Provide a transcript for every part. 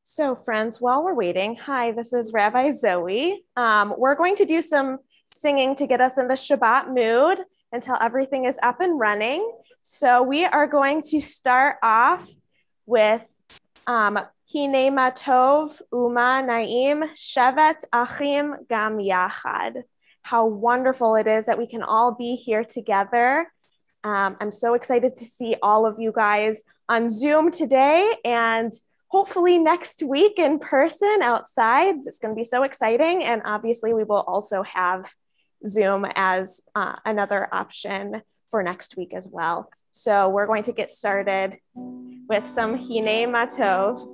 So friends, while we're waiting, hi, this is Rabbi Zoe. We're going to do some singing to get us in the Shabbat mood until everything is up and running. So we are going to start off with Hine ma tov uma naim shevet achim gam yachad. How wonderful it is that we can all be here together. I'm so excited to see all of you guys on Zoom today and hopefully next week in person outside. It's going to be so exciting. And obviously we will also have Zoom as another option for next week as well. So we're going to get started with some Hine ma tov.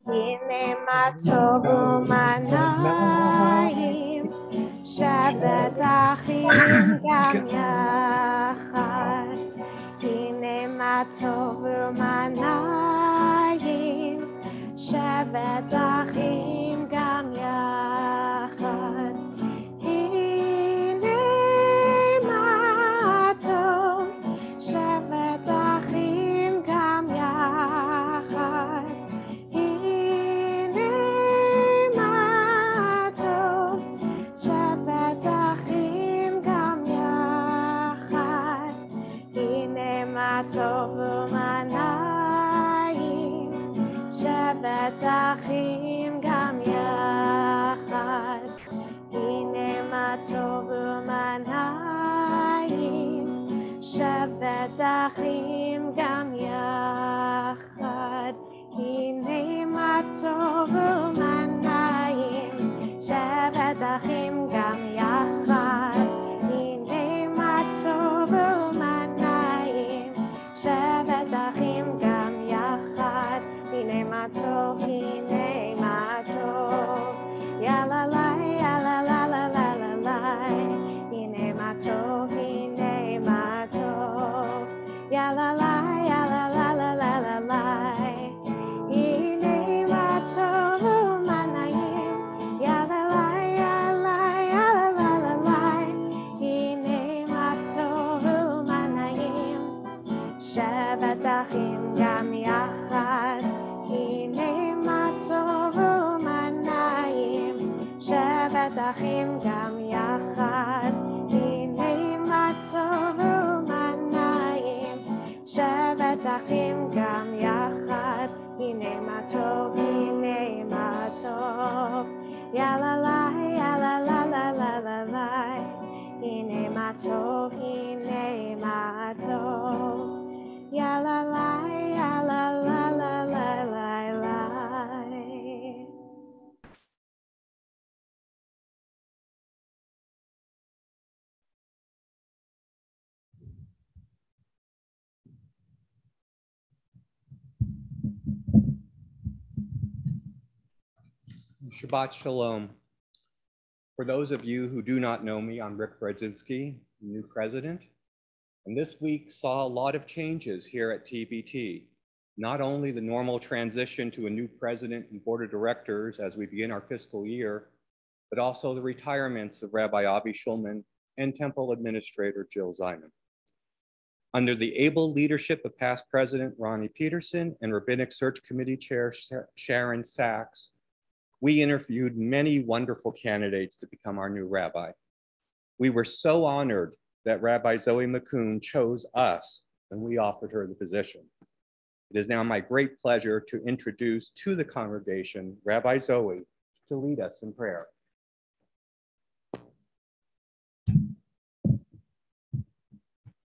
Hine ma tov u'manayim shevet achim gam yachad. Hine ma tov u'manayim shevet achim gam yachad. Hine ma tov shevet achim gam yachad. Hine ma tov shevet achim gam yachad. Hine ma tov u'manayim shevet achim gam yachad. Hine ma tov u'manayim shevet achim gam yachad. Hine ma tov u'manayim shevet achim gam yachad. Hine ma tov u'manayim shevet achim gam yachad. Hine ma tov, ya la la, ya la la la la la la. Hine ma tov, ya la la, ya la la la la la la. Hine ma tov u'manayim, ya la la, ya la, ya la la la la. Hine ma tov u'manayim shevet achim gam yachad. Hine ma tov u'manayim shevet achim gam yachad. Hine ma tov u'manayim shevet achim gam yachad. Hine ma tov, ya la la, ya la la la la la la. Hine ma tov, ya la la, ya la la la la la la. Shabbat Shalom. For those of you who do not know me, I'm Rick Bredzinski, new president. And this week saw a lot of changes here at TBT. Not only the normal transition to a new president and board of directors as we begin our fiscal year, but also the retirements of Rabbi Avi Shulman and Temple Administrator Jill Ziman. Under the able leadership of past President Ronnie Peterson and Rabbinic Search Committee Chair Sharon Sachs, we interviewed many wonderful candidates to become our new rabbi. We were so honored that Rabbi Zoe McCoon chose us when we offered her the position. It is now my great pleasure to introduce to the congregation Rabbi Zoe to lead us in prayer.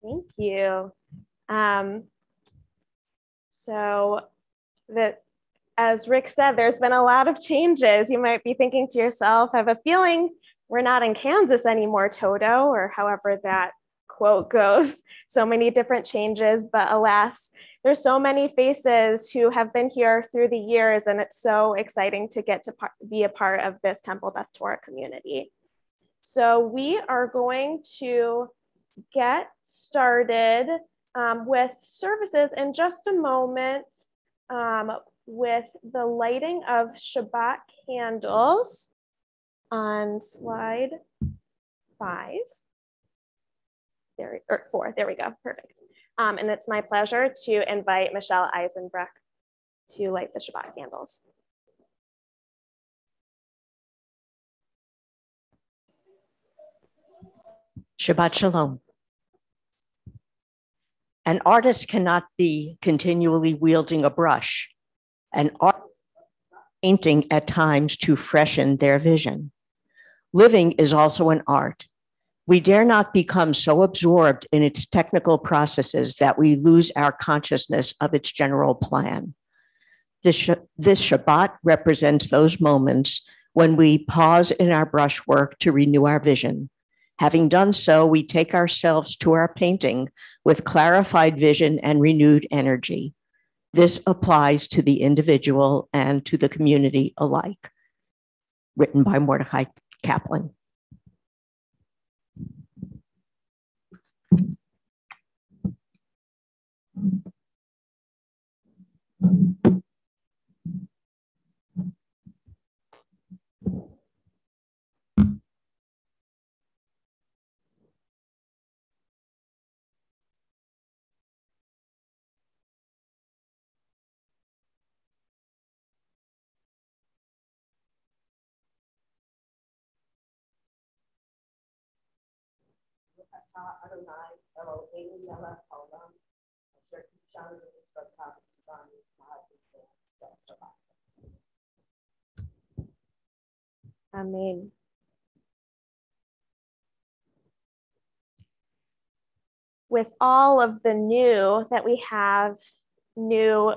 Thank you. As Rick said, there's been a lot of changes. You might be thinking to yourself, I have a feeling we're not in Kansas anymore, Toto, or however that quote goes. So many different changes, but alas, there's so many faces who have been here through the years, and it's so exciting to get to be a part of this Temple Beth Torah community. So we are going to get started with services in just a moment with the lighting of Shabbat candles on slide 5. There we go, perfect. And it's my pleasure to invite Michelle Eisenbrecht to light the Shabbat candles. Shabbat Shalom. An artist cannot be continually wielding a brush. An artist painting at times to freshen their vision. Living is also an art. We dare not become so absorbed in its technical processes that we lose our consciousness of its general plan. This Shabbat represents those moments when we pause in our brushwork to renew our vision. Having done so, we take ourselves to our painting with clarified vision and renewed energy. This applies to the individual and to the community alike. Written by Mordecai Kaplan. Amen. With all of the new that we have, new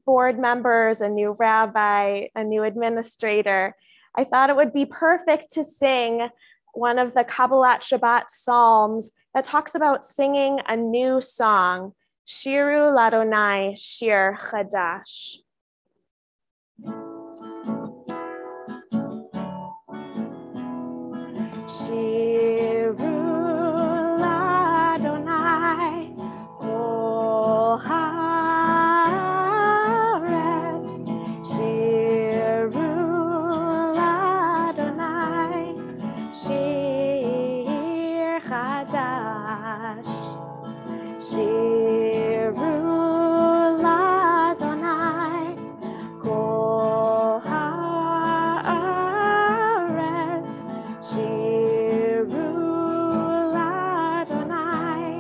board members, a new rabbi, a new administrator, I thought it would be perfect to sing one of the Kabbalat Shabbat psalms that talks about singing a new song, Shiru Ladonai Shir Chadash. Shiru Ladonai Kol Haaretz, Shiru Ladonai Shir Chadash, Shiru Ladonai Kol Haaretz, Shiru Ladonai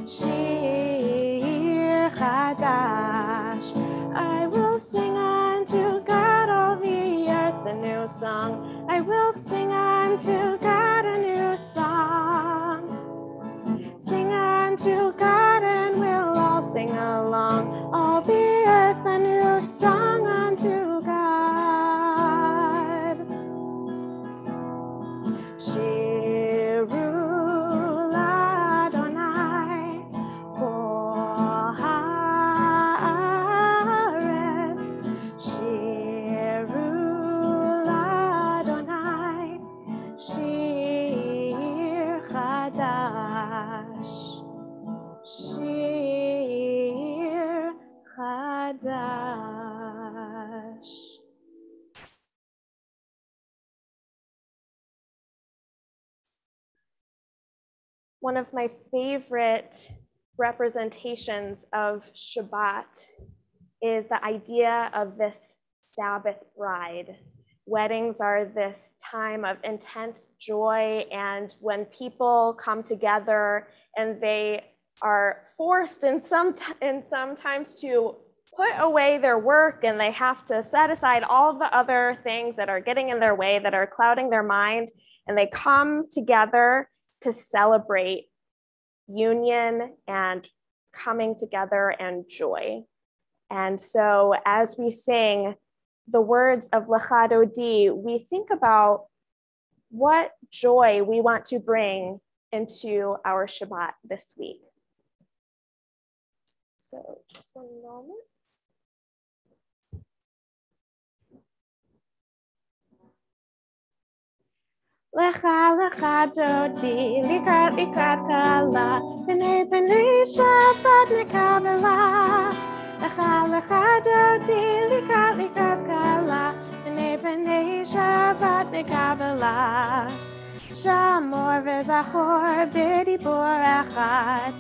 Shir Chadash. I will sing unto God all the earth a new song. I will sing unto God a new song. Sing unto God and we'll all sing along. All the earth a new song unto God. Shiru Ladonai Kol Haaretz, Shiru Ladonai Shir Chadash, Shir Chadash. One of my favorite representations of Shabbat is the idea of this Sabbath bride. Weddings are this time of intense joy, and when people come together and they are forced in sometimes to put away their work, and they have to set aside all the other things that are getting in their way, that are clouding their mind, and they come together to celebrate union and coming together and joy. And so as we sing the words of Lecha Dodi, we think about what joy we want to bring into our Shabbat this week. So just one moment. Lecha lecha dodi, likrat likrat kala, b'nei b'nei Shabbat nekabela. Lecha lecha dodi, likrat likrat kala, b'nei b'nei Shabbat nekabela. שמור וזכור בדיבור אחד,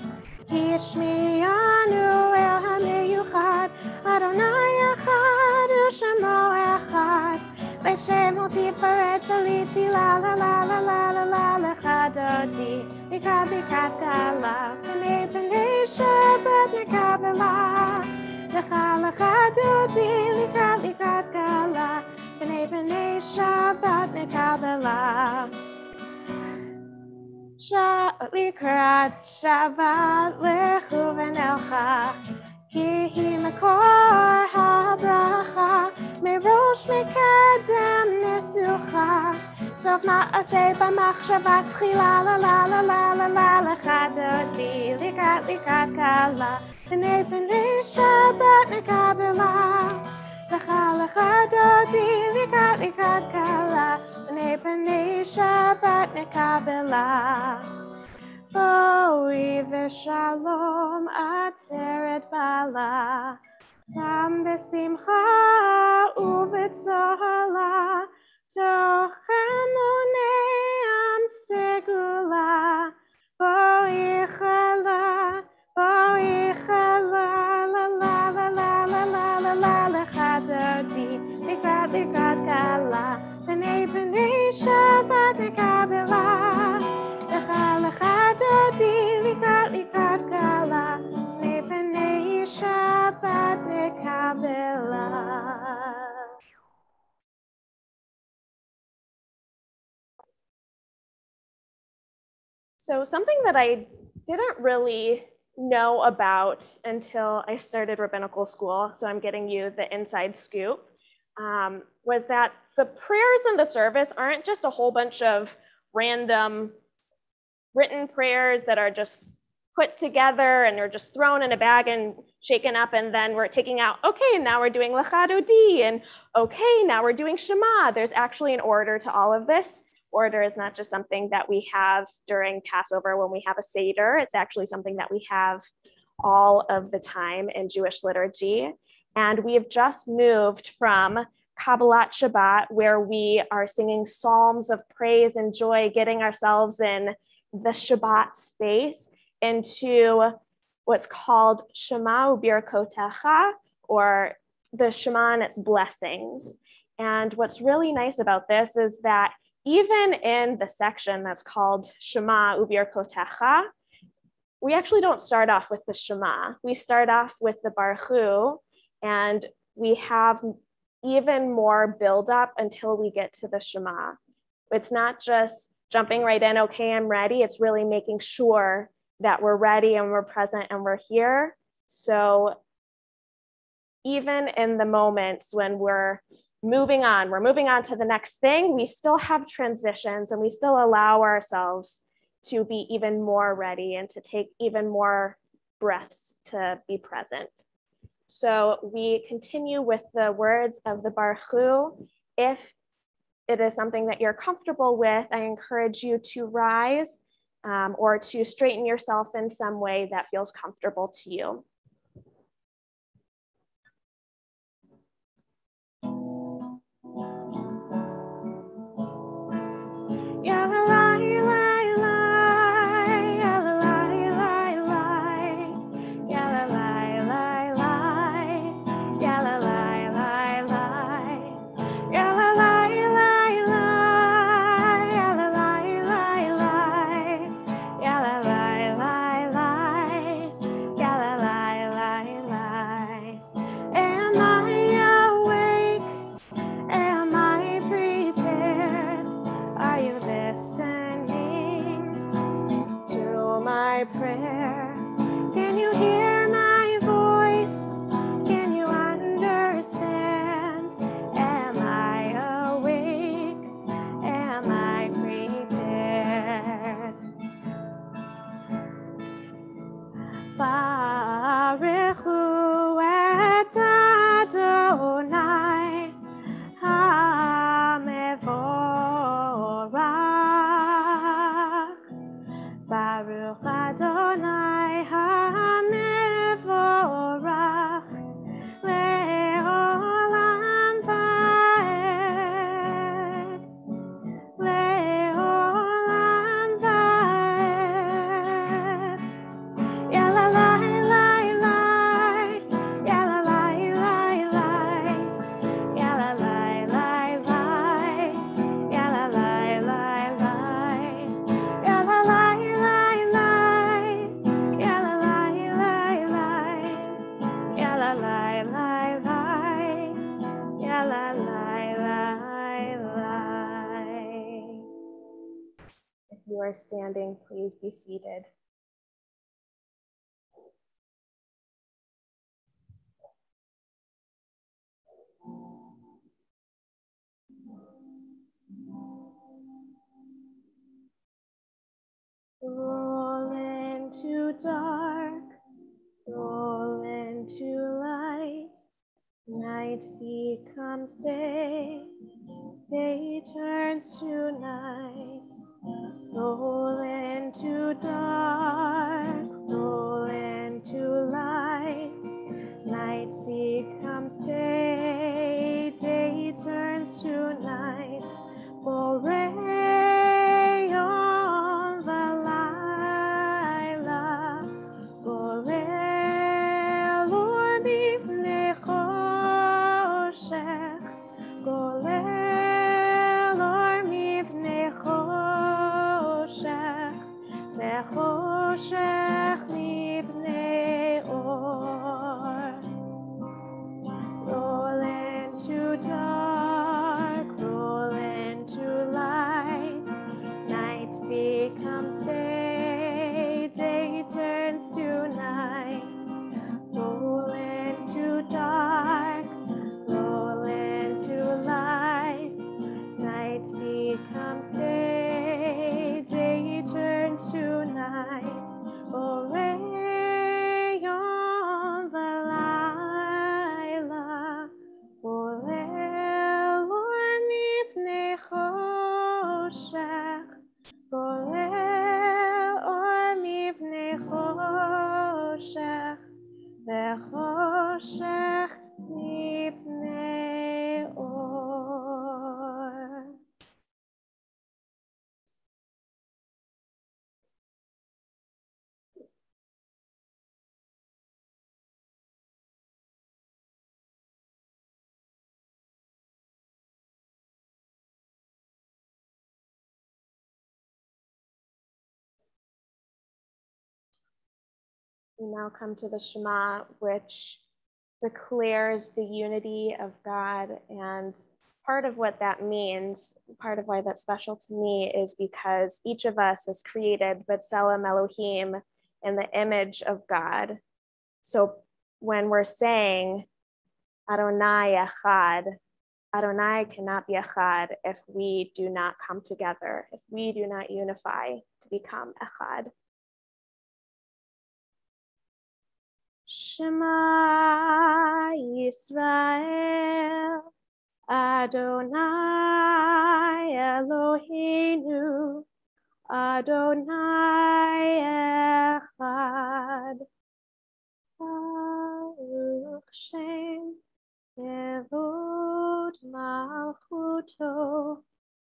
השמיענו אל המיוחד, אדוני אחד ושמו אחד, לשמו תפארת ולתהילה, לה לה לה לה לה לה לך דודי, לקראת קלה, פני שבת נקבלה, לך דודי, לקראת קלה, פני שבת נקבלה. לקראת שבת לכו ונלכה, כי היא מקור הברכה, מראש מקדם ניסוחה, סוף מעשה במחשבה תחילה, לה לה לה לה לה לה לך דודי, לקראת קלה, פני שבת נקבלה, לך דודי, לקראת קלה, פני שבת נקבלה. בואי ושלום עצרת בעלה, גם בשמחה ובצהלה, תוכנו נעם סגולה. בואי חלה, לה לה לה לה לה לה לה לה לך דודי, לקראת קלה, פני שבת נקבלה, לך דודי, לקראת קלה, פני שבת נקבלה. So something that I didn't really know about until I started rabbinical school, so I'm getting you the inside scoop, was that the prayers in the service aren't just a whole bunch of random written prayers that are just put together and they're just thrown in a bag and shaken up, and then we're taking out, okay, now we're doing Lecha Dodi, and okay, now we're doing Shema. There's actually an order to all of this. Order is not just something that we have during Passover when we have a Seder. It's actually something that we have all of the time in Jewish liturgy. And we have just moved from Kabbalat Shabbat, where we are singing psalms of praise and joy, getting ourselves in the Shabbat space, into what's called Shema Ubirkotecha, or the Shema and its blessings. And what's really nice about this is that even in the section that's called Shema Ubirkotecha, we actually don't start off with the Shema. We start off with the Baruch Hu, and we have even more buildup until we get to the Shema. It's not just jumping right in, okay, I'm ready. It's really making sure that we're ready and we're present and we're here. So even in the moments when we're moving on to the next thing, we still have transitions and we still allow ourselves to be even more ready and to take even more breaths to be present. So we continue with the words of the Baruch Hu. If it is something that you're comfortable with, I encourage you to rise or to straighten yourself in some way that feels comfortable to you. Baruch Adonai are standing, please be seated. Roll into dark, roll into light. Night becomes day, day turns to night. Roll into dark, roll into light. Night becomes day, day turns to night. Borei on the Laila, Borei Lor mipnei choshech, Borei Lor mipnei choshech, Vechoshech mipnei or. Roll into dark, roll into light. Night becomes day, day turns to night. Roll into dark, roll into light. Night becomes day, day turns to night. Borei on the Laila, Borei Lor mipnei choshech, Borei or mipnei choshech, Vechoshech mipnei or. We now come to the Shema, which declares the unity of God. And part of what that means, part of why that's special to me, is because each of us is created b'tselem Elohim, in the image of God. So when we're saying Adonai Echad, Adonai cannot be Echad if we do not come together, if we do not unify to become Echad. Shema Yisrael, Adonai Eloheinu, Adonai Echad. Baruch Shem Kevod Malchuto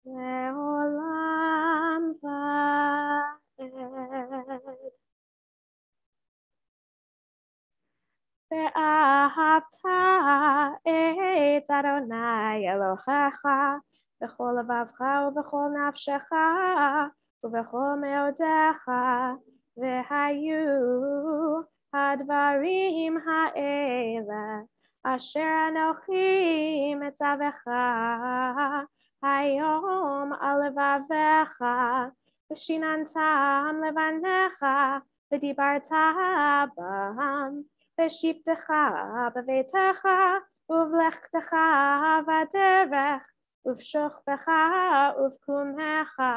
Leolam Va'ed. Ve'ahavta et Adonai Elohecha b'chol levavcha u'b'chol nafshecha u'b'chol meodecha ve'hayu hadvarim ha'ele asher anochi metzavecha hayom al levavecha v'shinantam levanecha v'dibarta bam V'shiptecha b'veitecha, uv'lechtecha v'derech, uv'shochbecha uv'kumecha,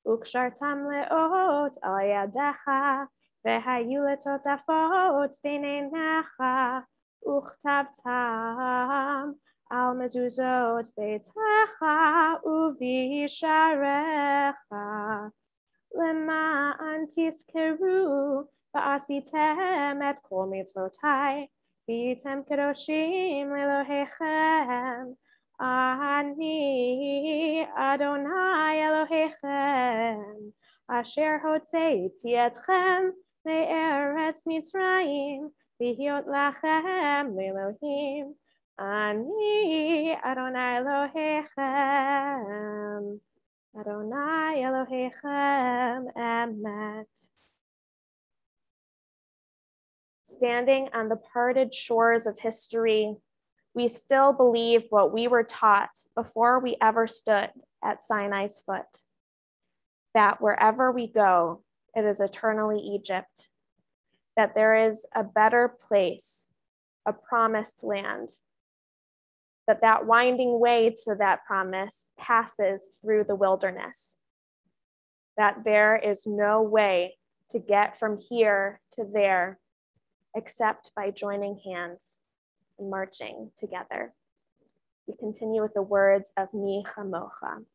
u'kshartam le'ot al yadecha, v'hayu letotafot b'neinecha, u'chtavtam al mezuzot beitecha, uv'yisharecha, למען תזכרו ועשיתם את כל מצוותיי, והייתם קדושים לאלוהיכם. אני אדוני אלוהיכם, אשר הוצאתי אתכם מארץ מצרים, להיות לכם לאלוהים. אני אדוני אלוהיכם. Adonai Elohechem Emet. Standing on the parted shores of history, we still believe what we were taught before we ever stood at Sinai's foot. that wherever we go, it is eternally Egypt, that there is a better place, a promised land, that winding way to that promise passes through the wilderness, that there is no way to get from here to there except by joining hands and marching together. We continue with the words of Mi Chamocha.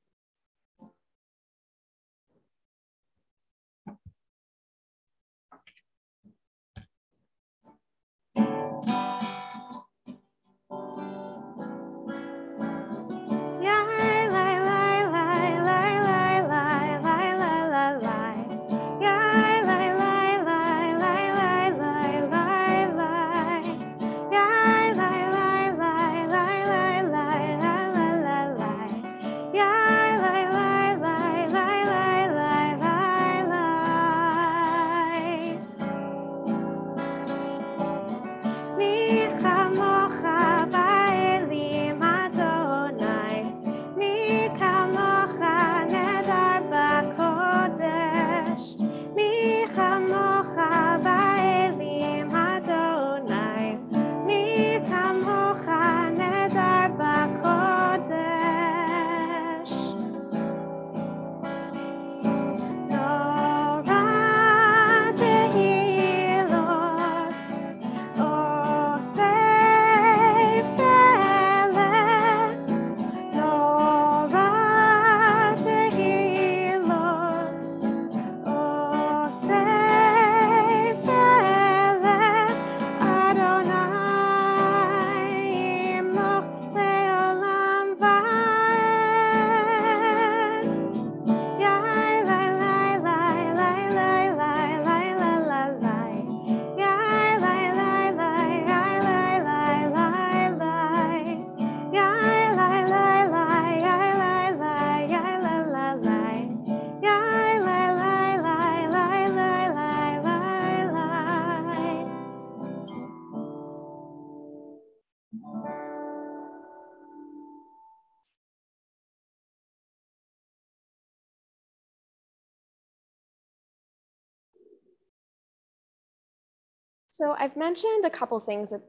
So I've mentioned a couple things that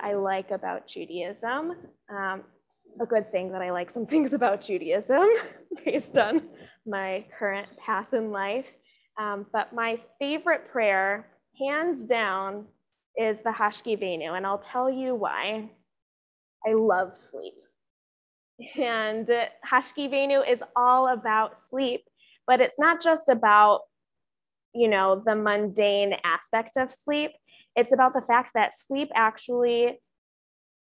I like about Judaism. A good thing that I like some things about Judaism based on my current path in life. But my favorite prayer, hands down, is the Hashkivenu, and I'll tell you why. I love sleep. And Hashkivenu is all about sleep, but it's not just about, the mundane aspect of sleep. It's about the fact that sleep actually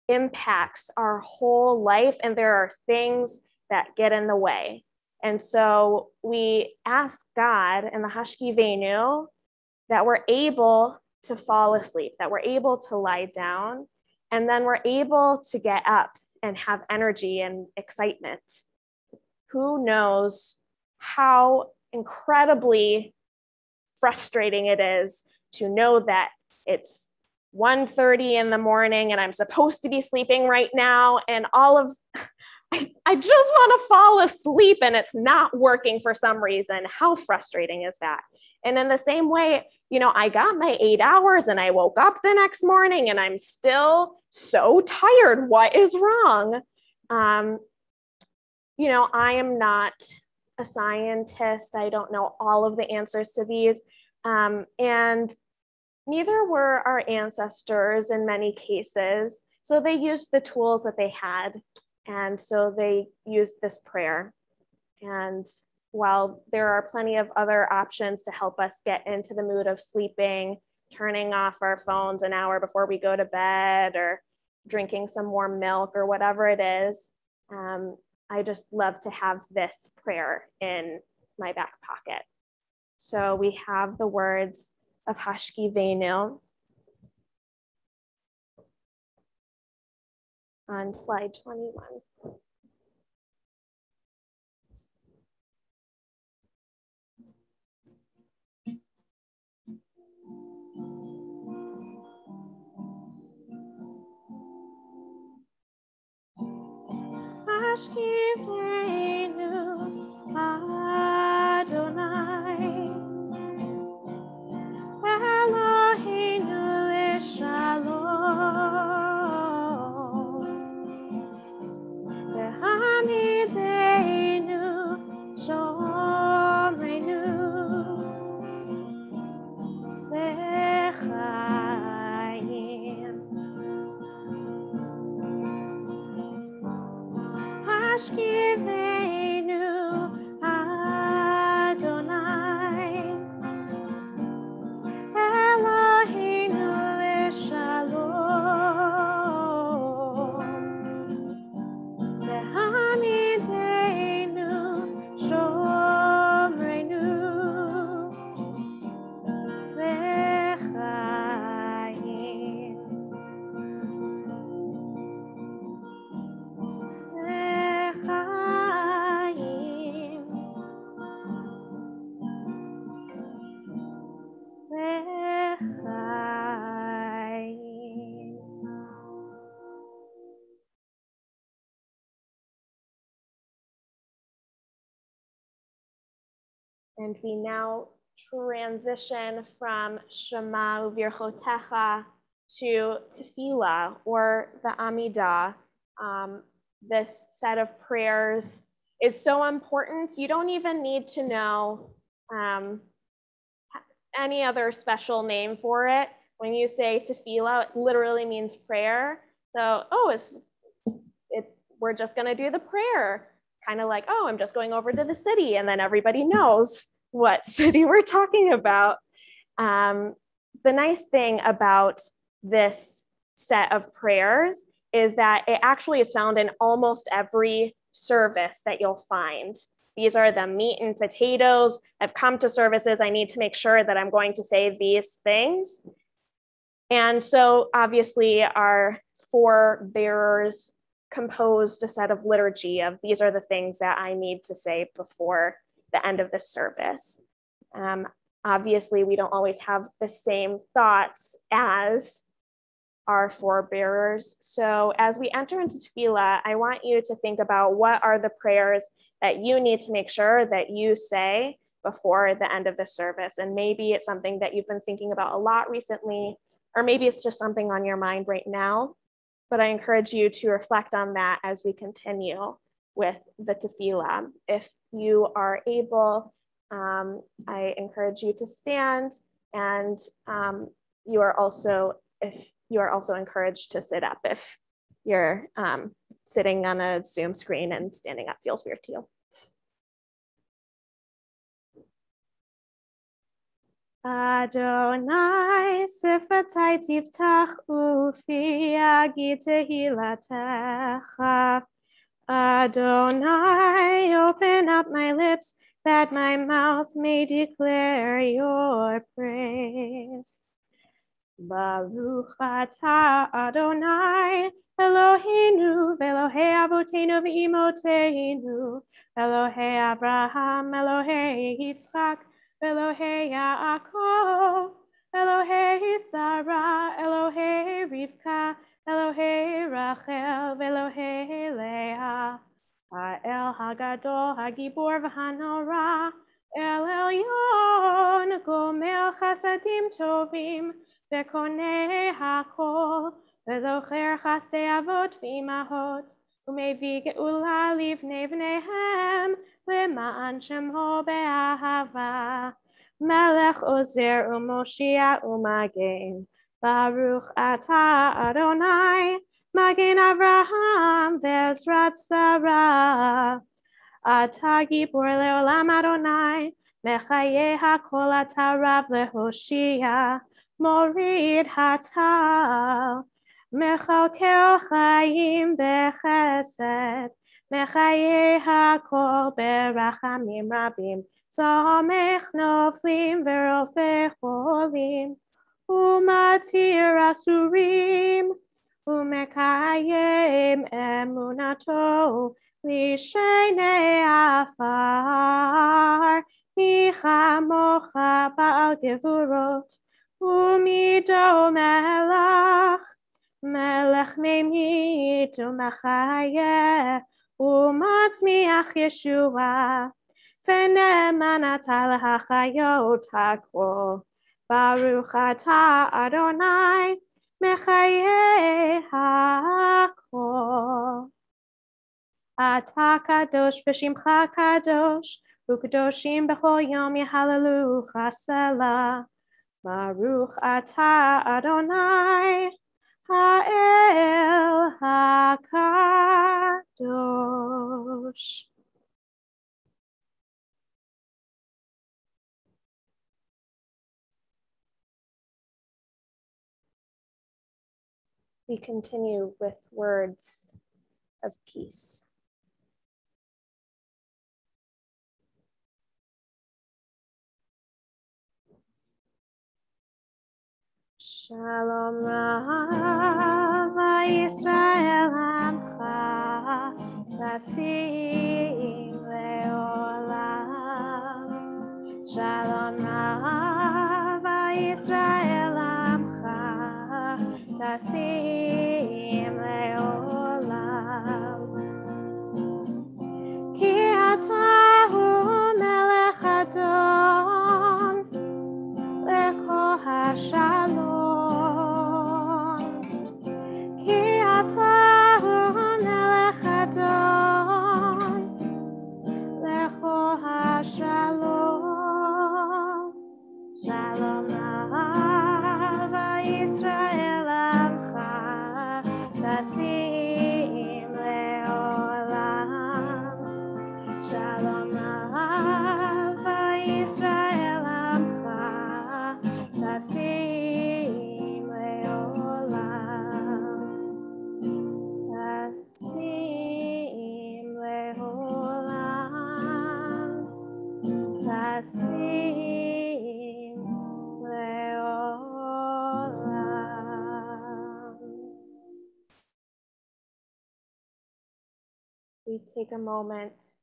impacts our whole life, and there are things that get in the way. And so we ask God in the Hashkivenu that we're able to fall asleep, that we're able to lie down, and then we're able to get up and have energy and excitement. Who knows how incredibly frustrating it is to know that it's 1:30 in the morning and I'm supposed to be sleeping right now, and I just want to fall asleep and it's not working for some reason. How frustrating is that? And in the same way, I got my 8 hours and I woke up the next morning and I'm still so tired. What is wrong? I am not a scientist. I don't know all of the answers to these. And neither were our ancestors in many cases. So they used the tools that they had. And so they used this prayer. And while there are plenty of other options to help us get into the mood of sleeping, turning off our phones an hour before we go to bed, or drinking some warm milk, or whatever it is, I just love to have this prayer in my back pocket. So we have the words of Hashkivenu on slide 21. Hashkivenu Adonai And we now transition from Shema Uvirchotecha to Tefillah, or the Amidah. This set of prayers is so important. You don't even need to know any other special name for it. When you say Tefillah, it literally means prayer. So, we're just gonna do the prayer. Kind of like, I'm just going over to the city, and then everybody knows what city we're talking about. The nice thing about this set of prayers is that it actually is found in almost every service that you'll find. These are the meat and potatoes. I've come to services. I need to make sure that I'm going to say these things. And so obviously our forebearers composed a set of liturgy of these are the things that I need to say before the end of the service. Obviously, we don't always have the same thoughts as our forebearers. So as we enter into Tefillah, I want you to think about what are the prayers that you need to make sure that you say before the end of the service. And maybe it's something that you've been thinking about a lot recently, or maybe it's just something on your mind right now. But I encourage you to reflect on that as we continue with the Tefillah. If you are able, I encourage you to stand, and you are also encouraged to sit up if you're sitting on a Zoom screen and standing up feels weird to you. Adonai sifatai tiftach ufi yagi tehilatecha. Adonai, open up my lips that my mouth may declare your praise. Baruch atah Adonai, Eloheinu, Elohei Avotenu v'Imotenu, Elohei Abraham, Elohei Yitzchak, Elohei Yaakov, Elohei Sarah, Elohei Rivka, Elohei Rachel, Elohei Leah, Ha'el Hagadol, Hagibor v'Hanora, El Elyon, Gomel Chasadim Tovim, Vekonei Hakol, Vezocher Chasdei Avot v'Imahot, Umevi Geula Livnei V'neihem, Le'ma'an Shemho Be'ahava, Melech Ozer U'Moshia U'Magen, Baruch atah Adonai, Magen Avraham ve'Ezrat Sarah. Atah Gibor le'olam Adonai, Mechayeh hakol atah Rav le'Hoshia, Morid hatal, Mechalkel chayim bechesed, Mechayeh hakol berachamim rabim, Somech noflim ve'rofeh cholim, Umatir asurim, Umekayem emunato, Lishenei afar, Michamocha ba'al gevurot, Umido melech, Melech memit umachayeh, Umatzmiach Yeshua, V'ne'eman atah lahachayot hakol. Baruch atah Adonai, Mechayeh hakol. Atah kadosh v'shimcha kadosh, u'kadoshim b'chol yom yehallelu selah. Baruch atah Adonai, ha'el hakadosh. We continue with words of peace. Shalom Rav Yisrael Amcha Tasim Leolam. Shalom Rav Yisrael Amcha Tasim Leolam. Ki Ata Hu Melech Adon tasim leolam. Shalom ahava Yisrael amcha, tasim leolam. Tasim leolam. Tasim leolam. We take a moment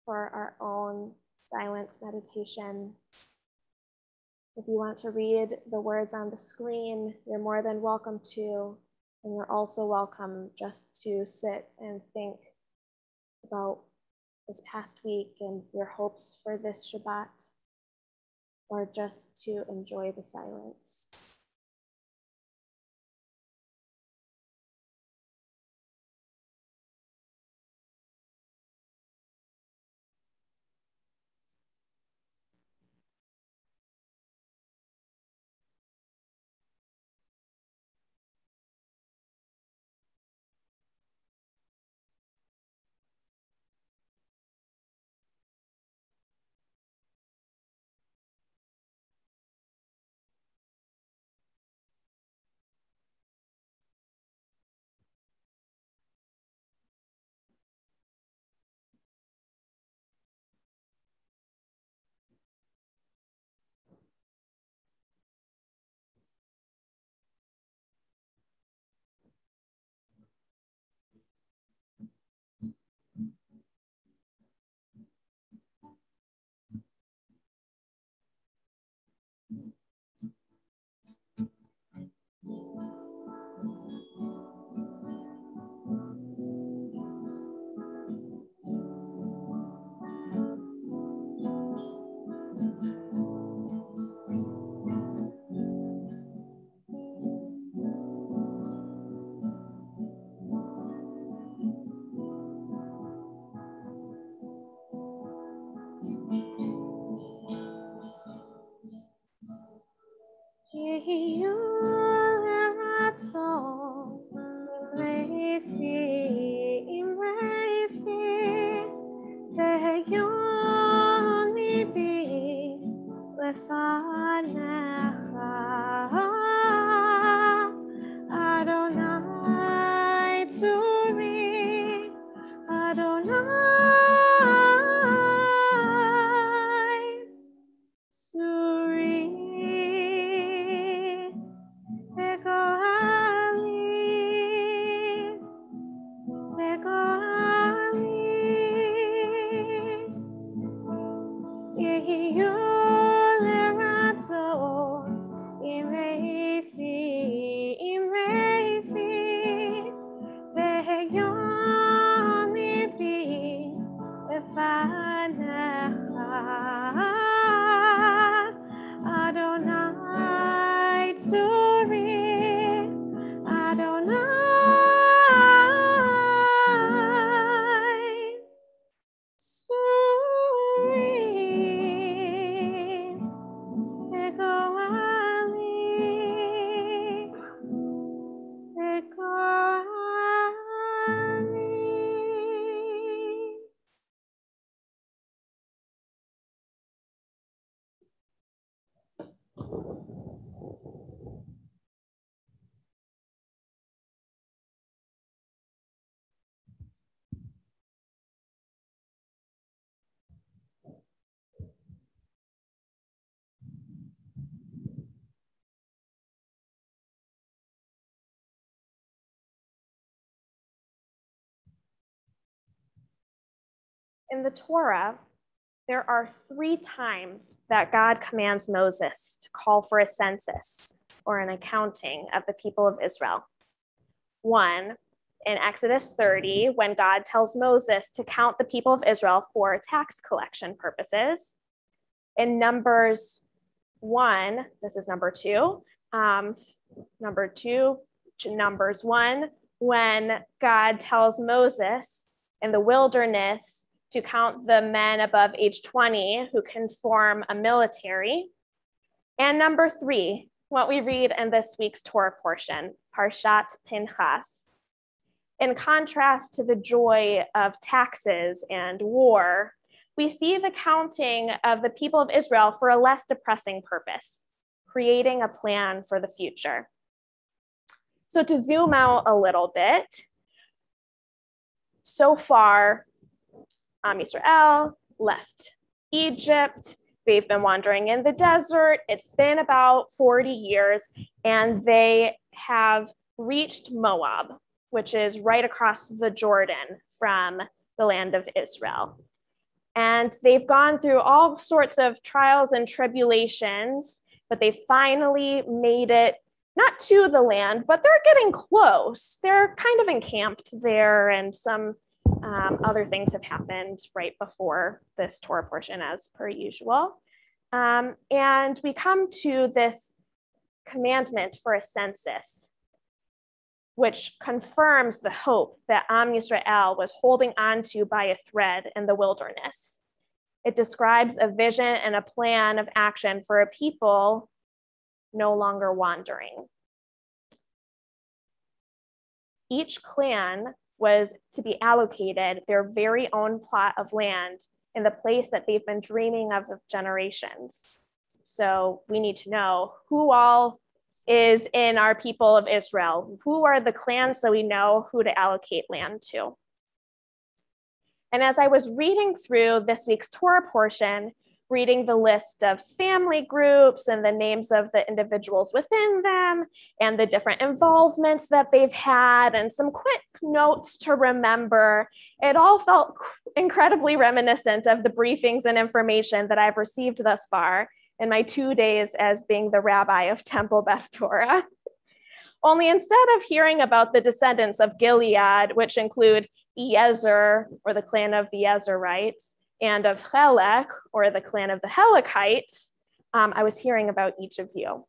for our own silent meditation. If you want to read the words on the screen, you're more than welcome to, and you're also welcome just to sit and think about this past week and your hopes for this Shabbat, or just to enjoy the silence. Adonai Tzuri, Adonai Tzuri, Begoali, Begoali, Yehiyu Lerato, Imreifi, Imreifi, Vehyon Ibi, Lefanecha, Adonai Tzuri, Adonai Tzuri, Begoali, Begoali. In the Torah, there are 3 times that God commands Moses to call for a census or an accounting of the people of Israel. 1, in Exodus 30, when God tells Moses to count the people of Israel for tax collection purposes. In Numbers 1, this is number 2, Numbers 1, when God tells Moses in the wilderness to count the men above age 20 who can form a military. And number 3, what we read in this week's Torah portion, Parshat Pinchas. In contrast to the joy of taxes and war, we see the counting of the people of Israel for a less depressing purpose, creating a plan for the future. So to zoom out a little bit, so far, Am Yisrael left Egypt. They've been wandering in the desert. It's been about 40 years, and they have reached Moab, which is right across the Jordan from the land of Israel. And they've gone through all sorts of trials and tribulations, but they finally made it, not to the land, but they're getting close. They're kind of encamped there, and some other things have happened right before this Torah portion, as per usual. And we come to this commandment for a census, which confirms the hope that Am Yisrael was holding on to by a thread in the wilderness. It describes a vision and a plan of action for a people no longer wandering. Each clan was to be allocated their very own plot of land in the place that they've been dreaming of generations. So we need to know who all is in our people of Israel. Who are the clans, so we know who to allocate land to. And as I was reading through this week's Torah portion, reading the list of family groups and the names of the individuals within them and the different involvements that they've had and some quick notes to remember, it all felt incredibly reminiscent of the briefings and information that I've received thus far in my 2 days as being the rabbi of Temple Beth Torah. Only instead of hearing about the descendants of Gilead, which include Ezer, or the clan of the Ezerites, and of Helek, or the clan of the Helekites, I was hearing about each of you.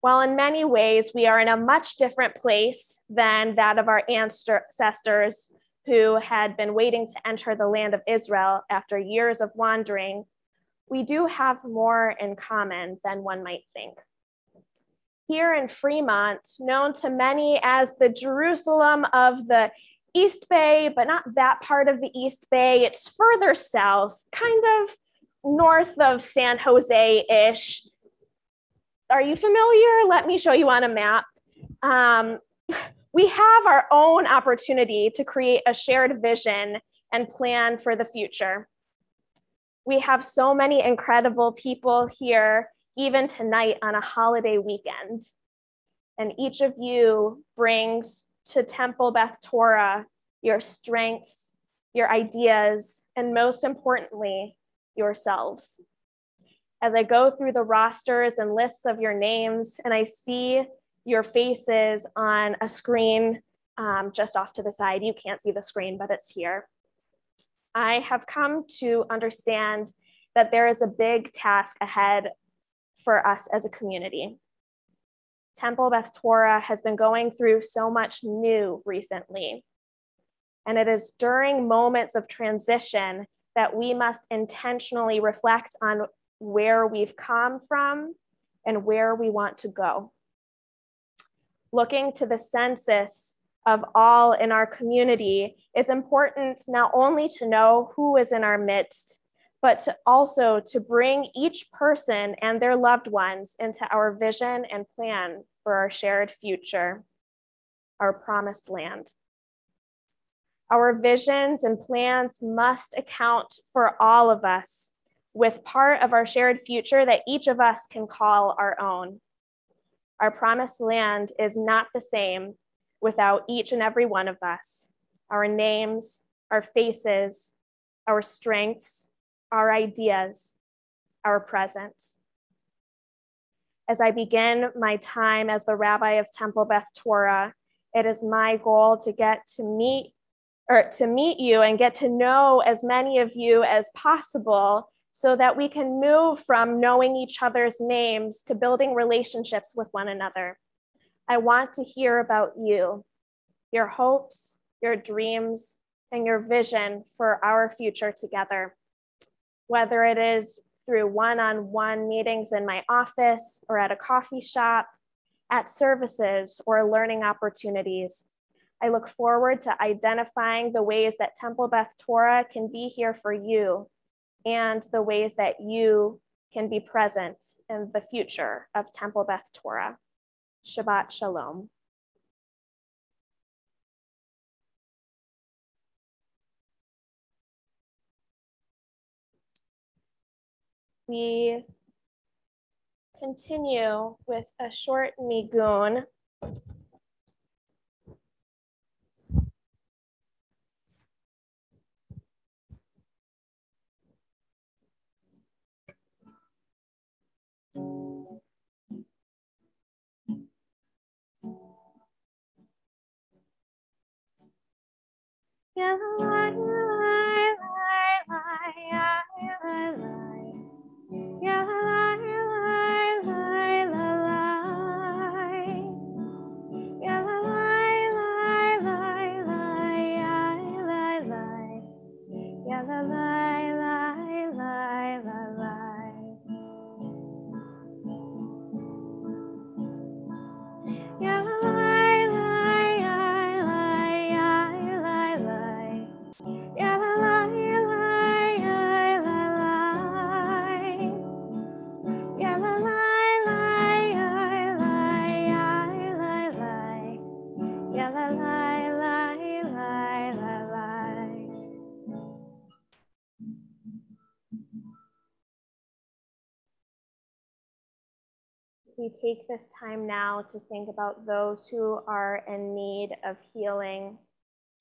While in many ways we are in a much different place than that of our ancestors who had been waiting to enter the land of Israel after years of wandering, we do have more in common than one might think. Here in Fremont, known to many as the Jerusalem of the East Bay, but not that part of the East Bay. It's further south, kind of north of San Jose-ish. Are you familiar? Let me show you on a map. We have our own opportunity to create a shared vision and plan for the future. We have so many incredible people here, even tonight on a holiday weekend. And each of you brings to Temple Beth Torah your strengths, your ideas, and most importantly, yourselves. As I go through the rosters and lists of your names, and I see your faces on a screen just off to the side, you can't see the screen, but it's here. I have come to understand that there is a big task ahead for us as a community. Temple Beth Torah has been going through so much new recently. And it is during moments of transition that we must intentionally reflect on where we've come from and where we want to go. Looking to the census of all in our community is important not only to know who is in our midst, but also to bring each person and their loved ones into our vision and plan for our shared future, our promised land. Our visions and plans must account for all of us, with part of our shared future that each of us can call our own. Our promised land is not the same without each and every one of us, our names, our faces, our strengths, our ideas, our presence. As I begin my time as the rabbi of Temple Beth Torah, it is my goal to meet you and get to know as many of you as possible so that we can move from knowing each other's names to building relationships with one another. I want to hear about you, your hopes, your dreams, and your vision for our future together. Whether it is through one-on-one meetings in my office or at a coffee shop, at services or learning opportunities, I look forward to identifying the ways that Temple Beth Torah can be here for you and the ways that you can be present in the future of Temple Beth Torah. Shabbat Shalom. We continue with a short nigun. We take this time now to think about those who are in need of healing,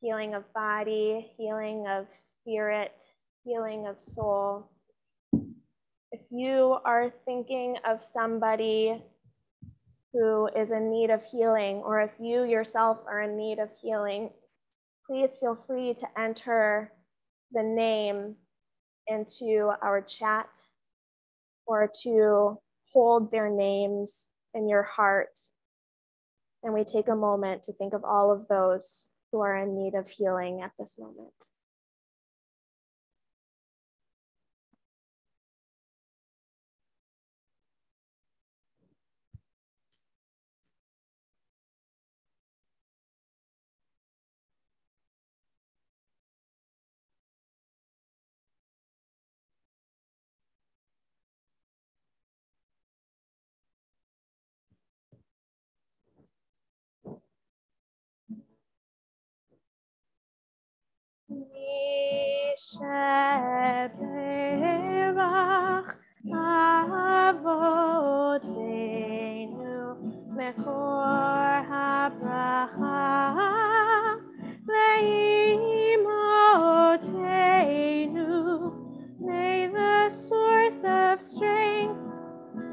healing of body, healing of spirit, healing of soul. If you are thinking of somebody who is in need of healing, or if you yourself are in need of healing, please feel free to enter the name into our chat or to hold their names in your heart. And we take a moment to think of all of those who are in need of healing at this moment. Sheberach Avotenu Mekor HaBracha Leimotenu. May the source of strength,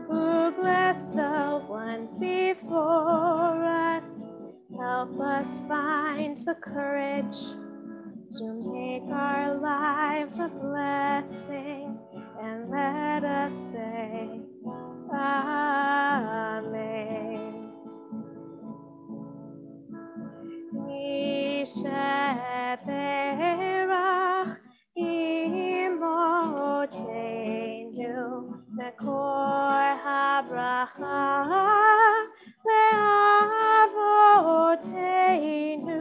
who bless the ones before us, help us find the courage to make our lives a blessing, and let us say, Amen. Yisheberach imotenu mekor habracha leavotenu.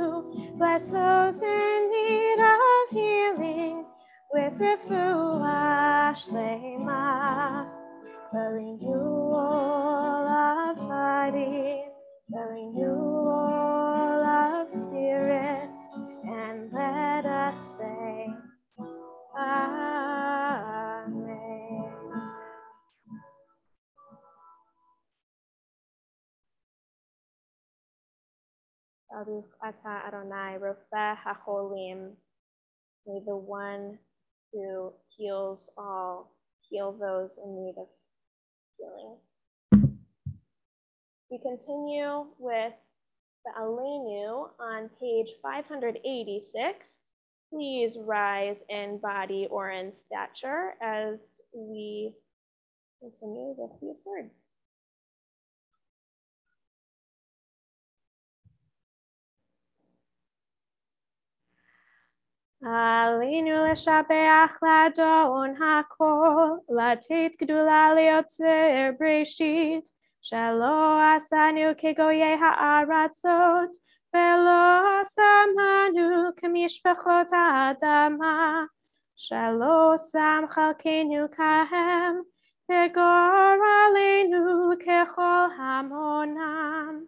Bless those in need of healing with refuah shlema, the renewal of body, the renewal of spirit, and let us say, Amen. Baruch atah Adonai, Rofeh HaCholim. May the one who heals all heal those in need of healing. We continue with the Aleinu on page 586. Please rise in body or in stature as we continue with these words. Aleinu leshabeach ladon hakol, latet gedula leotzer breshit, שלא עשנו כגויי הארצות, ולא שמנו כמשפחות האדמה, שלא שם חלקנו כהם, וגורלנו ככל המונם.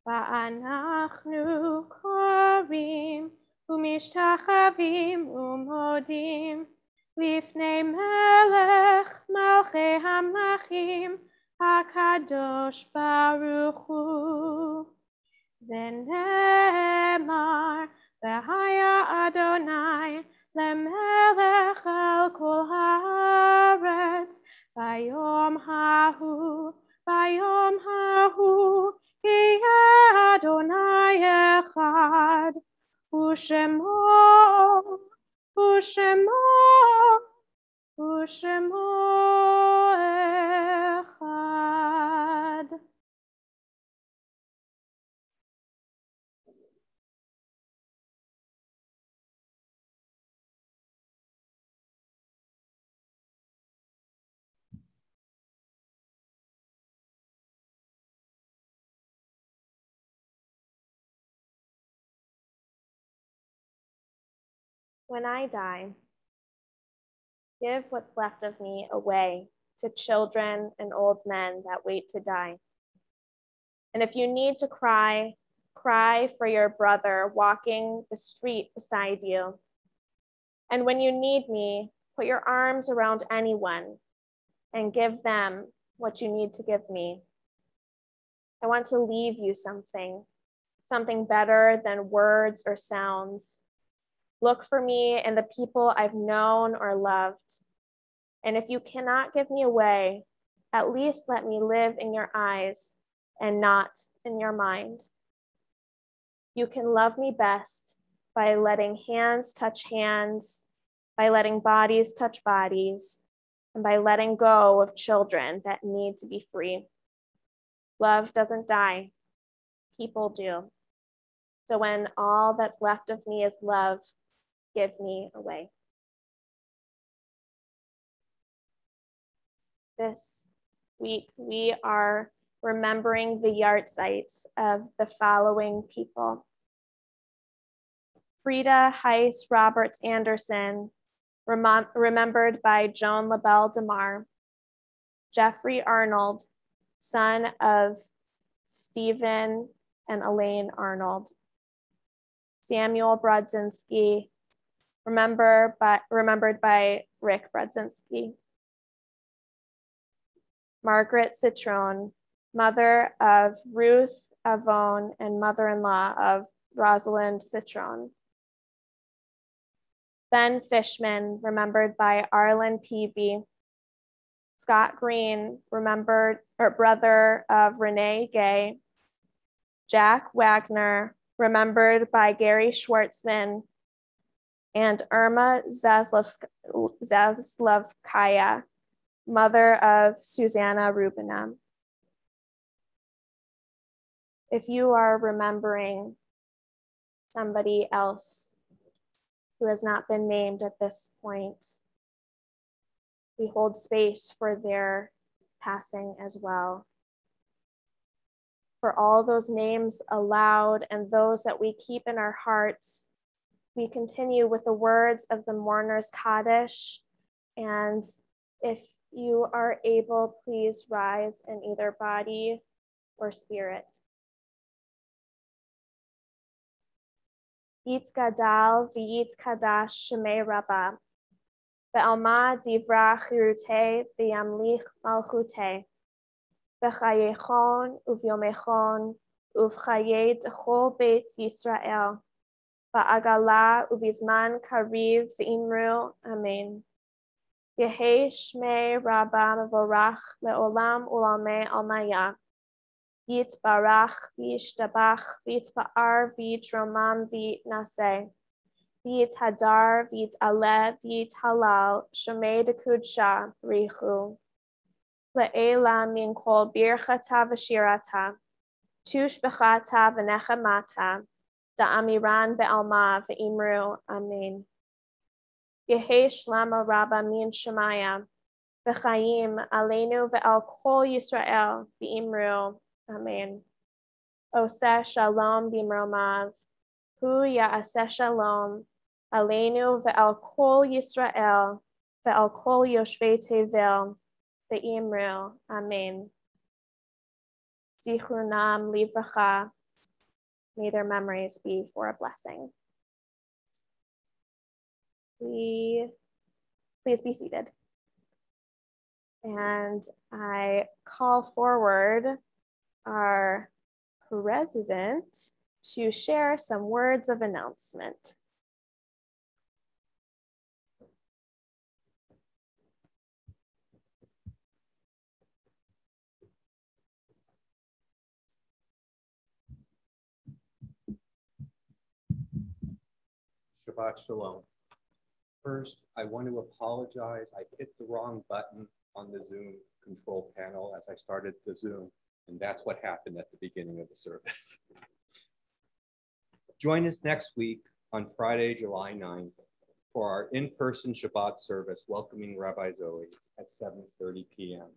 ואנחנו קוראים ומשתחווים ומודים לפני מלך מלכי המלכים הקדוש ברוך הוא. ונאמר והיה אדוני למלך על כל הארץ ביום ההוא יהיה אדוני אחד ושמו אחד. When I die, give what's left of me away to children and old men that wait to die. And if you need to cry, cry for your brother walking the street beside you. And when you need me, put your arms around anyone and give them what you need to give me. I want to leave you something better than words or sounds. Look for me in the people I've known or loved. And if you cannot give me away, at least let me live in your eyes and not in your mind. You can love me best by letting hands touch hands, by letting bodies touch bodies, and by letting go of children that need to be free. Love doesn't die, people do. So when all that's left of me is love, give me away. This week, we are remembering the yahrzeits of the following people: Frida Heiss Roberts Anderson, remembered by Joan LaBelle DeMar; Jeffrey Arnold, son of Stephen and Elaine Arnold; Samuel Brodzinski, remembered by Rick Brodzinski; Margaret Citron, mother of Ruth Avon and mother-in-law of Rosalind Citron; Ben Fishman, remembered by Arlen Peavy; Scott Green, brother of Renee Gay; Jack Wagner, remembered by Gary Schwartzman; and Irma Zaslavkaya, mother of Susanna Rubina. If you are remembering somebody else who has not been named at this point, we hold space for their passing as well. For all those names aloud and those that we keep in our hearts, we continue with the words of the mourner's Kaddish. And if you are able, please rise in either body or spirit. Yit gadal v'yit kadash shemei rabba, ve'alma divra chirute v'yamlich malchute, v'chayechon uvyomechon uv'chaye d'chol beit Yisrael, va'agala uvizman kariv v'imru amen. Yehei shmei rabba mevorach le'olam ulamei almaya. Yitbarach v'yishtabach v'yitpa'ar v'yitromam v'yitnaseh. V'yithadar v'yit'aleh v'yithalal shemei d'kudsha richu. Le'ela min kol birchata v'shirata. Tushbechata v'nechemata. Da'amiran be'alma v'imru amen. Yehei shlama rabba min shemaya. v'chaim aleinu ve'al kol Yisrael v'imru. Amen. Oseh shalom b'mromav. Hu ya'aseh shalom aleinu ve'al kol Yisrael ve'al kol yoshvei tevel v'imru. Amen. Zichronam livracha. May their memories be for a blessing. Please be seated. And I call forward our president to share some words of announcement. Shabbat Shalom. First, I want to apologize. I hit the wrong button on the Zoom control panel as I started the Zoom, and that's what happened at the beginning of the service. Join us next week on Friday, July 9th for our in-person Shabbat service welcoming Rabbi Zoe at 7:30 p.m.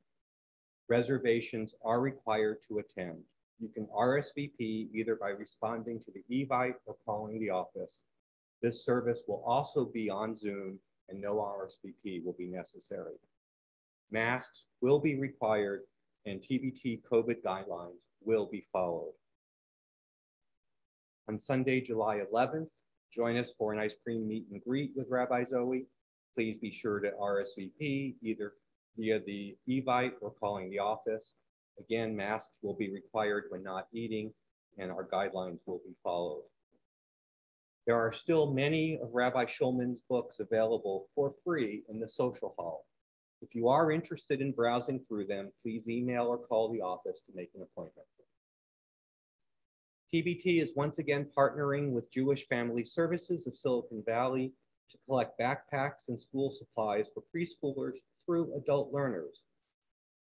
Reservations are required to attend. You can RSVP either by responding to the Evite or calling the office. This service will also be on Zoom and no RSVP will be necessary. Masks will be required and TBT COVID guidelines will be followed. On Sunday, July 11th, join us for an ice cream meet and greet with Rabbi Zoe. Please be sure to RSVP either via the Evite or calling the office. Again, masks will be required when not eating and our guidelines will be followed. There are still many of Rabbi Shulman's books available for free in the social hall. If you are interested in browsing through them, please email or call the office to make an appointment. TBT is once again partnering with Jewish Family Services of Silicon Valley to collect backpacks and school supplies for preschoolers through adult learners.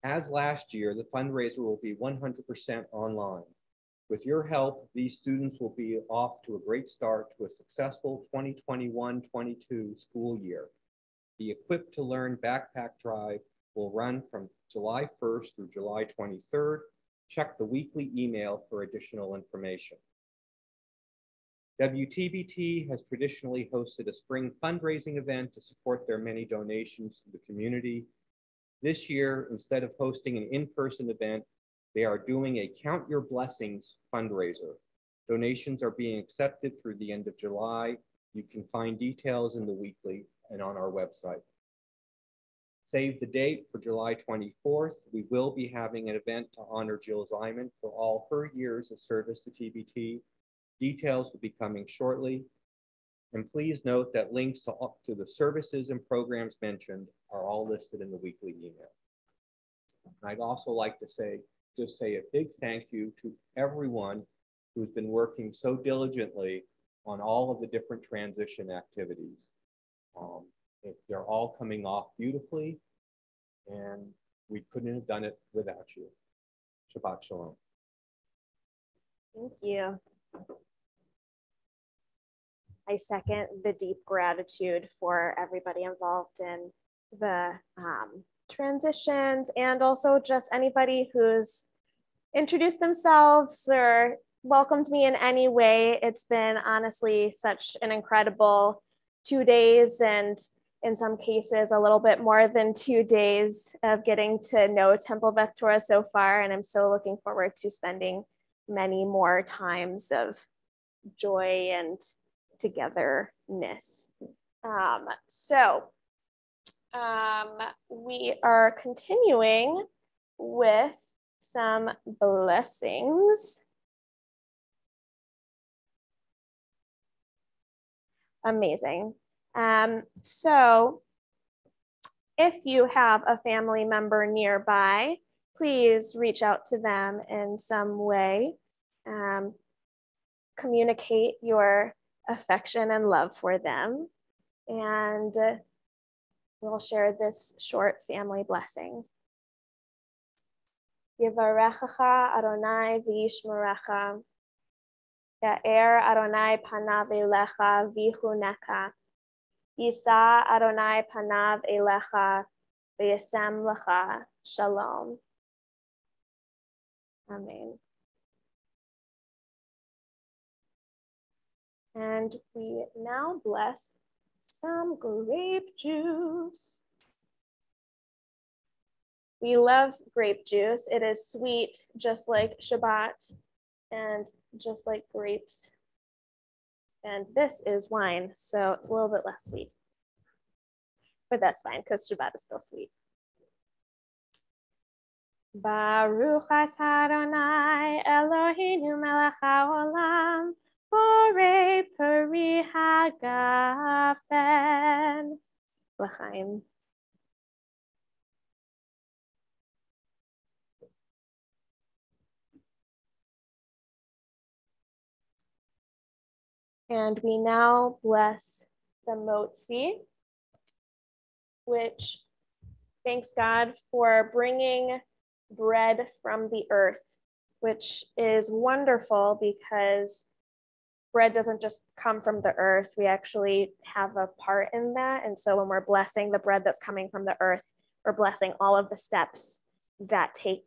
As last year, the fundraiser will be 100% online. With your help, these students will be off to a great start to a successful 2021-22 school year. The Equip to Learn backpack drive will run from July 1st through July 23rd. Check the weekly email for additional information. WTBT has traditionally hosted a spring fundraising event to support their many donations to the community. This year, instead of hosting an in-person event, they are doing a Count Your Blessings fundraiser. Donations are being accepted through the end of July. You can find details in the weekly and on our website. Save the date for July 24th. We will be having an event to honor Jill Zyman for all her years of service to TBT. Details will be coming shortly. And please note that links to the services and programs mentioned are all listed in the weekly email. And I'd also like to say a big thank you to everyone who's been working so diligently on all of the different transition activities. They're all coming off beautifully, and we couldn't have done it without you. Shabbat Shalom. Thank you. I second the deep gratitude for everybody involved in the transitions, and also just anybody who's introduced themselves or welcomed me in any way. It's been honestly such an incredible 2 days, and in some cases a little bit more than 2 days of getting to know Temple Beth Torah so far, and I'm so looking forward to spending many more times of joy and togetherness. We are continuing with some blessings. Amazing. So if you have a family member nearby, please reach out to them in some way. Communicate your affection and love for them. And we'll share this short family blessing. Yivarechecha Adonai v'yishmerecha. Ya'er Adonai panav elecha v'yichuneka. Yisa Adonai panav elecha v'yasem lecha shalom. Amen. And we now bless some grape juice. We love grape juice. It is sweet, just like Shabbat and just like grapes. And this is wine, so it's a little bit less sweet. But that's fine, because Shabbat is still sweet. Baruch atah Adonai Eloheinu melech haolam, borei peri hagafen. L'chaim. And we now bless the motzi, which thanks God for bringing bread from the earth, which is wonderful because bread doesn't just come from the earth. We actually have a part in that. And so when we're blessing the bread that's coming from the earth, we're blessing all of the steps that take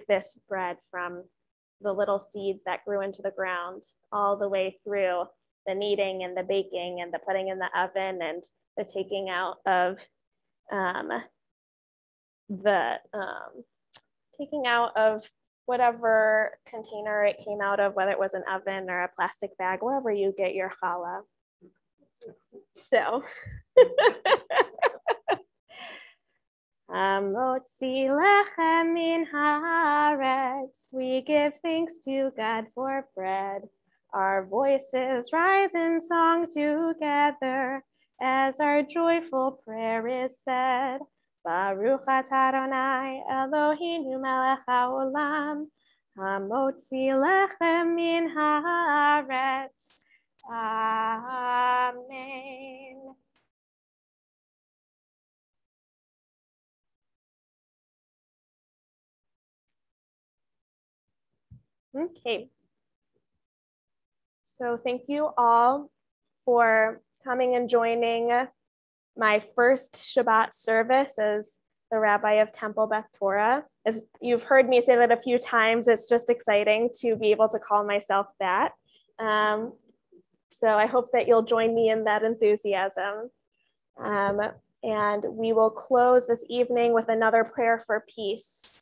this bread from the little seeds that grew into the ground all the way through the kneading and the baking and the putting in the oven and the taking out of whatever container it came out of, whether it was an oven or a plastic bag, wherever you get your challah. So Motzi lechem min haaretz, we give thanks to God for bread. Our voices rise in song together as our joyful prayer is said. Baruch atah Adonai Eloheinu melech haolam, hamotzi lechem min haaretz. Amen. Okay. So thank you all for coming and joining my first Shabbat service as the Rabbi of Temple Beth Torah. As you've heard me say that a few times, it's just exciting to be able to call myself that. So I hope that you'll join me in that enthusiasm. And we will close this evening with another prayer for peace.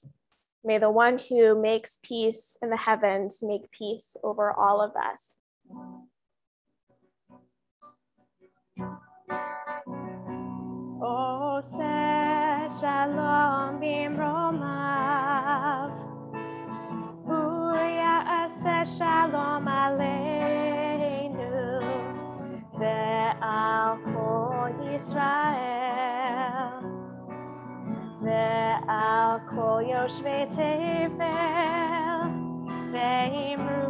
May the one who makes peace in the heavens make peace over all of us. Oseh shalom bimromav, hu ya'aseh shalom aleinu, ve'al kol Yisrael, ve'al kol yoshvei tevel, ve'imru.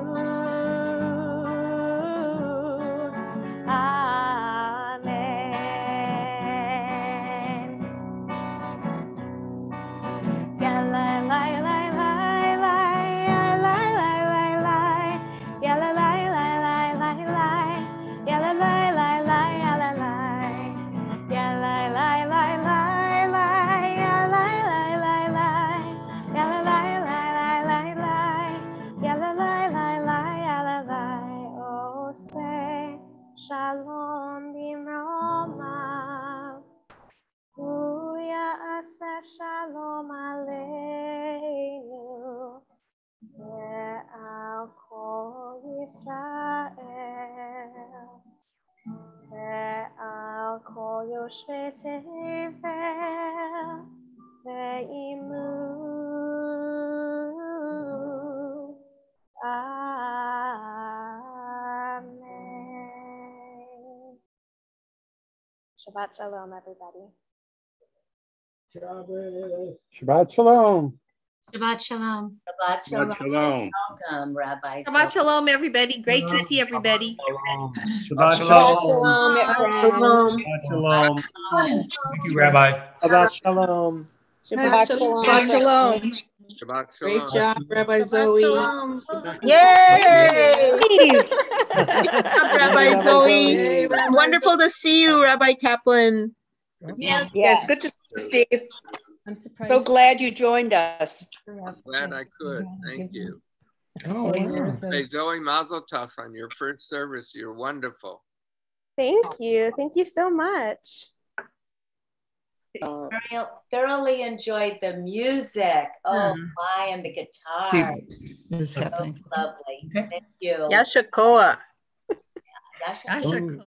Shalom bimromav, hu ya'aseh shalom aleinu, ve'al kol Yisrael, ve'al kol yoshvei tevel, ve'imru. Amen. Shabbat shalom, everybody. Shabbat shalom. Shabbat shalom. Shabbat shalom. Shalom. Welcome, Rabbi. Shabbat shalom, everybody. Great to see everybody. Shabbat Shabbat shalom. shalom. Shabbat shalom. Thank you, Rabbi. Shabbat shalom. Shabbat shalom. Shabbat shalom. Shabbat Great shalom. job, Rabbi Shabbat Zoe. shalom. Yay! Rabbi Zoe. Hey, Rabbi Wonderful to see you, Rabbi Kaplan. Yes. Yes, good to see you, Steve. I'm surprised. So glad you joined us. I'm glad I could. Thank you. Oh, wow. Hey, Zoe Mazel Tov on your first service. You're wonderful. Thank you. Thank you so much. Thoroughly enjoyed the music. Oh my, and the guitar. Is So happening. lovely. Thank you. Yashakoa. Yasha.